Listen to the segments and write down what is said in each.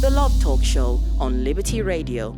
The Love Talk Show on Liberty Radio.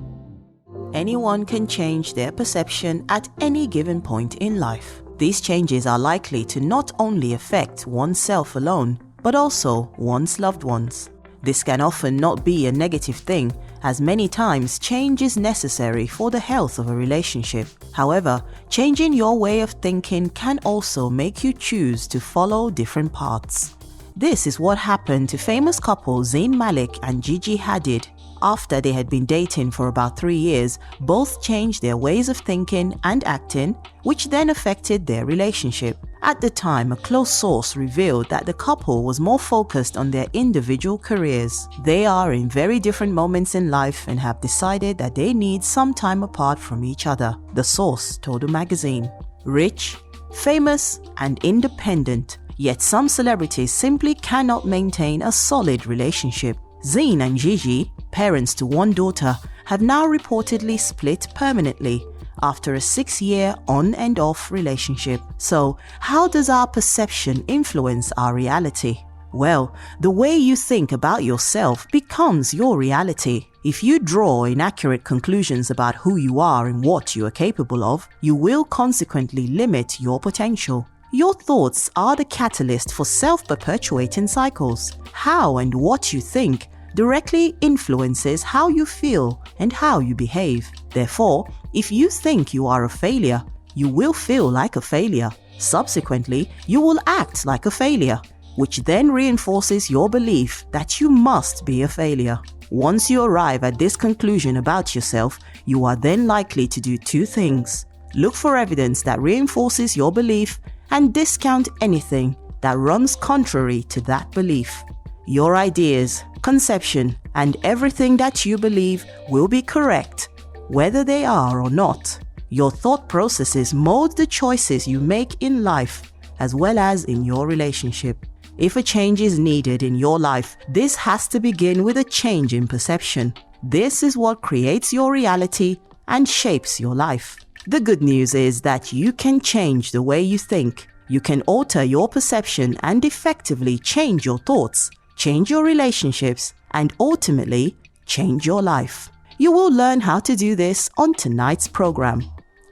Anyone can change their perception at any given point in life. These changes are likely to not only affect oneself alone, but also one's loved ones. This can often not be a negative thing, as many times change is necessary for the health of a relationship. However, changing your way of thinking can also make you choose to follow different paths. This is what happened to famous couple Zayn Malik and Gigi Hadid. After they had been dating for about 3 years, both changed their ways of thinking and acting, which then affected their relationship. At the time, a close source revealed that the couple was more focused on their individual careers. They are in very different moments in life and have decided that they need some time apart from each other, the source told the magazine. Rich, famous, and independent, yet some celebrities simply cannot maintain a solid relationship. Zayn and Gigi, parents to one daughter, have now reportedly split permanently after a 6-year on and off relationship. So, how does our perception influence our reality? Well, the way you think about yourself becomes your reality. If you draw inaccurate conclusions about who you are and what you are capable of, you will consequently limit your potential. Your thoughts are the catalyst for self-perpetuating cycles. How and what you think directly influences how you feel and how you behave. Therefore, if you think you are a failure, you will feel like a failure. Subsequently, you will act like a failure, which then reinforces your belief that you must be a failure. Once you arrive at this conclusion about yourself, you are then likely to do 2 things. Look for evidence that reinforces your belief and discount anything that runs contrary to that belief. Your ideas, conception, and everything that you believe will be correct, whether they are or not. Your thought processes mold the choices you make in life, as well as in your relationship. If a change is needed in your life, this has to begin with a change in perception. This is what creates your reality and shapes your life. The good news is that you can change the way you think. You can alter your perception and effectively change your thoughts, change your relationships, and ultimately change your life. You will learn how to do this on tonight's program.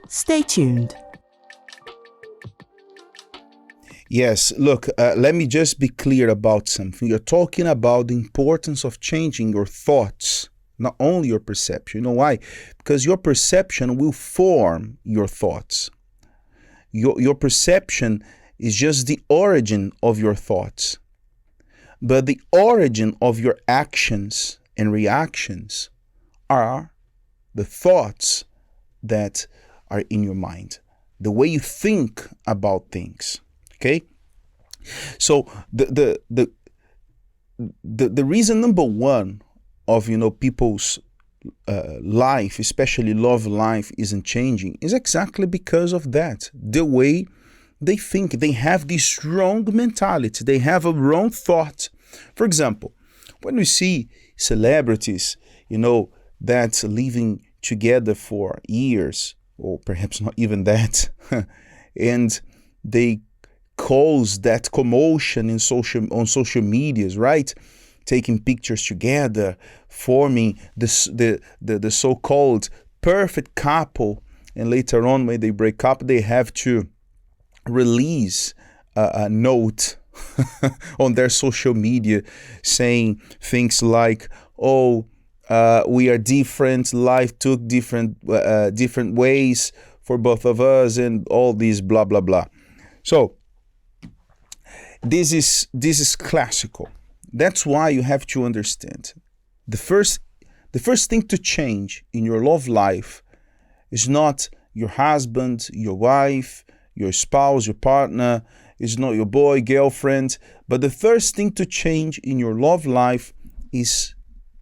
Stay tuned. Yes, look, let me just be clear about something. You're talking about the importance of changing your thoughts, not only your perception. You know why? Because your perception will form your thoughts. Your perception is just the origin of your thoughts. But the origin of your actions and reactions are the thoughts that are in your mind, the way you think about things. Okay? So the reason number one of people's life, especially love life, isn't changing is exactly because of that. The way they think, they have this strong mentality, they have a wrong thought. For example, when we see celebrities, that living together for years, or perhaps not even that, and they cause that commotion on social medias, right? Taking pictures together, forming the so-called perfect couple, and later on when they break up, they have to release a note on their social media saying things like, we are different, life took different ways for both of us, and all these blah blah blah. So this is classical. That's why you have to understand the first thing to change in your love life is not your husband, your wife, your spouse, your partner, is not your boy, girlfriend, but the first thing to change in your love life is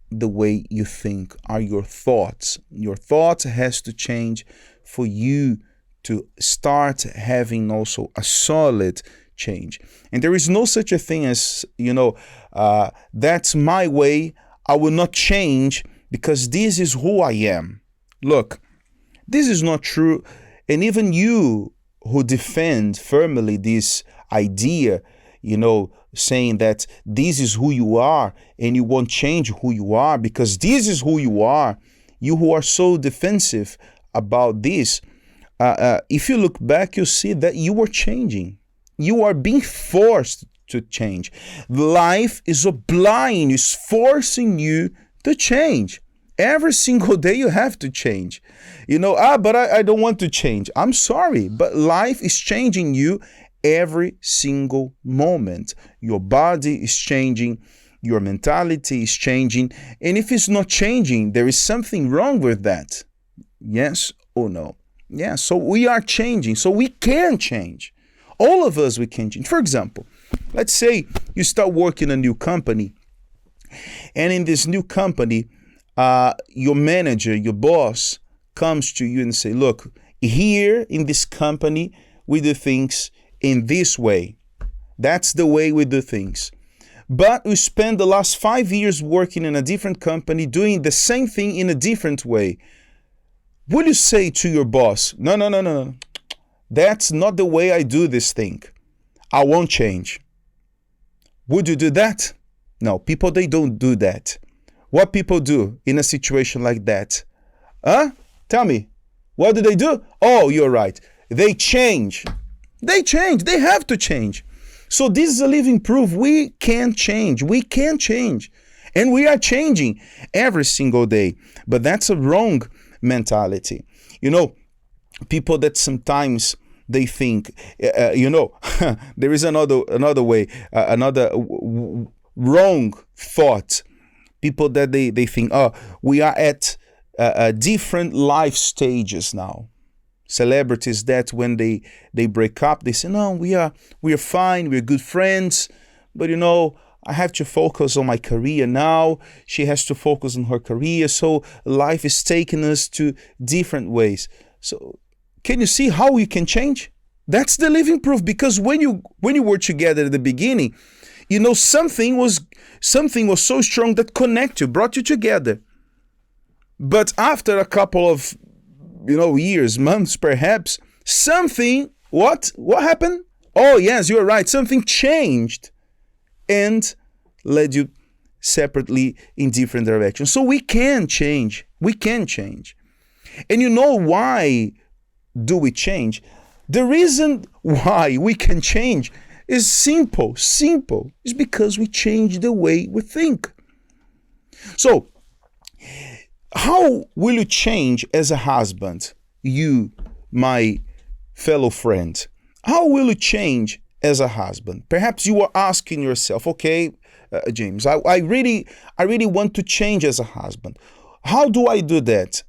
the way you think, are your thoughts. Your thoughts has to change for you to start having also a solid change. And there is no such a thing as, that's my way, I will not change because this is who I am. Look, this is not true. And even you who defend firmly this idea, saying that this is who you are and you won't change who you are because this is who you are, you who are so defensive about this, if you look back, you see that you are changing. You are being forced to change. Life is obliging, is forcing you to change. Every single day you have to change. But I don't want to change. I'm sorry, but life is changing you every single moment. Your body is changing. Your mentality is changing. And if it's not changing, there is something wrong with that. Yes or no? Yeah, so we are changing. So we can change. All of us, we can change. For example, let's say you start working in a new company. And in this new company, your manager, your boss, comes to you and say, look, here in this company, we do things in this way. That's the way we do things. But we spend the last 5 years working in a different company, doing the same thing in a different way. Will you say to your boss, no, that's not the way I do this thing. I won't change. Would you do that? No, people, they don't do that. What people do in a situation like that? Tell me, what do? Oh, you're right. They change. They change. They have to change. So this is a living proof. We can change. We can change. And we are changing every single day. But that's a wrong mentality. People that sometimes they think, there is another way, another wrong thought. People that they think, we are at different life stages now. Celebrities that when they break up, they say, no, we are fine, we're good friends, but I have to focus on my career now. She has to focus on her career. So life is taking us to different ways. So can you see how you can change? That's the living proof, because when you were together at the beginning, something was so strong that connected you, brought you together. But after a couple of years, months perhaps, something, what happened? Oh yes, you're right, something changed and led you separately in different directions. So we can change. And why do we change? The reason why we can change is simple. It's because we change the way we think. So how will you change as a husband? You, my fellow friend, how will you change as a husband? Perhaps you are asking yourself, okay, James, I really want to change as a husband. How do I do that?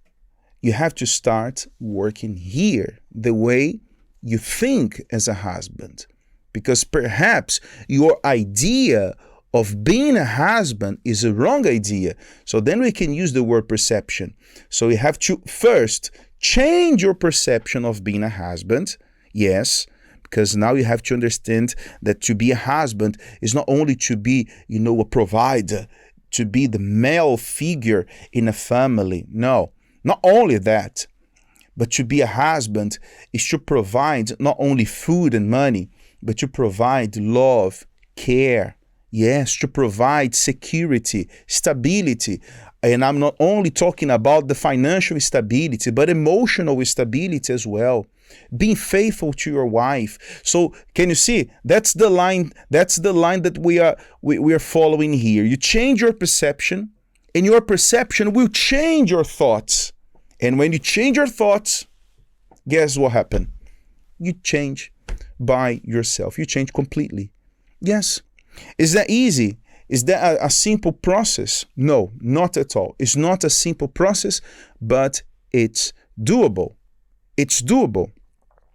You have to start working here, the way you think as a husband. Because perhaps your idea of being a husband is a wrong idea. So then we can use the word perception. So you have to first change your perception of being a husband. Yes, because now you have to understand that to be a husband is not only to be, a provider, to be the male figure in a family. No, not only that, but to be a husband is to provide not only food and money, but to provide love, care. Yes, to provide security, stability. And I'm not only talking about the financial stability, but emotional stability as well. Being faithful to your wife. So can you see? That's the line that we are following here. You change your perception, and your perception will change your thoughts. And when you change your thoughts, guess what happened? You change by yourself. You change completely. Yes. Is that easy? Is that a simple process? No, not at all. It's not a simple process, but it's doable. It's doable.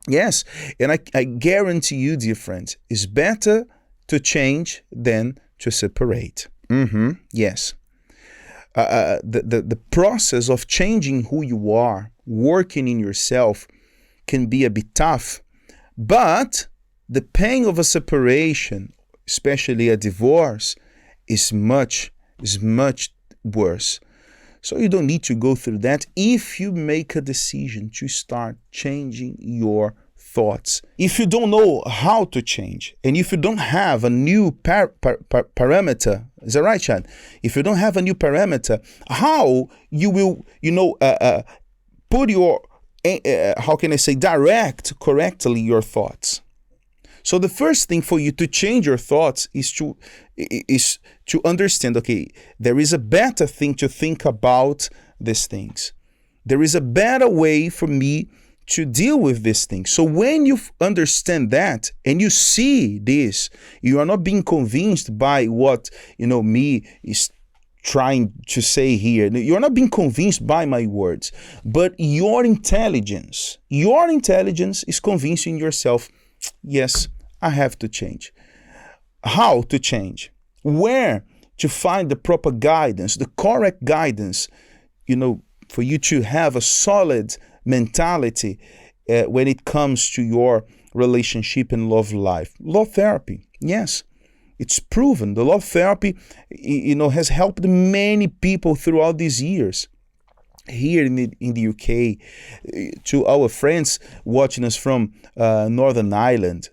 Yes. And I guarantee you, dear friends, it's better to change than to separate. Yes. The process of changing who you are, working in yourself, can be a bit tough, but the pain of a separation, especially a divorce, is much worse. So you don't need to go through that if you make a decision to start changing your thoughts, if you don't know how to change, and if you don't have a new parameter, is that right, Chad? If you don't have a new parameter, how you will, put your, how can I say, direct correctly your thoughts. So the first thing for you to change your thoughts is to understand, okay, there is a better thing to think about these things. There is a better way for me to deal with these things. So when you understand that and you see this, you are not being convinced by what, me is trying to say here. You're not being convinced by my words, but your intelligence is convincing yourself, yes, I have to change. How to change? Where to find the proper guidance, the correct guidance, for you to have a solid mentality when it comes to your relationship and love life. Love therapy, yes, it's proven. The love therapy, has helped many people throughout these years. Here in the UK, to our friends watching us from Northern Ireland,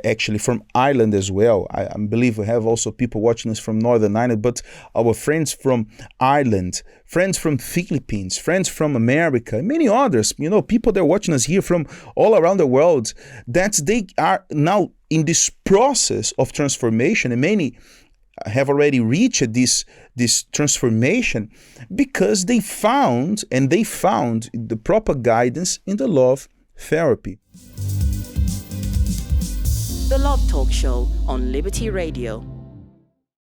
actually from Ireland as well. I believe we have also people watching us from Northern Ireland, but our friends from Ireland, friends from Philippines, friends from America, many others, people that are watching us here from all around the world, that they are now in this process of transformation, and many have already reached this transformation because they found the proper guidance in the love therapy. The Love Talk Show on Liberty Radio.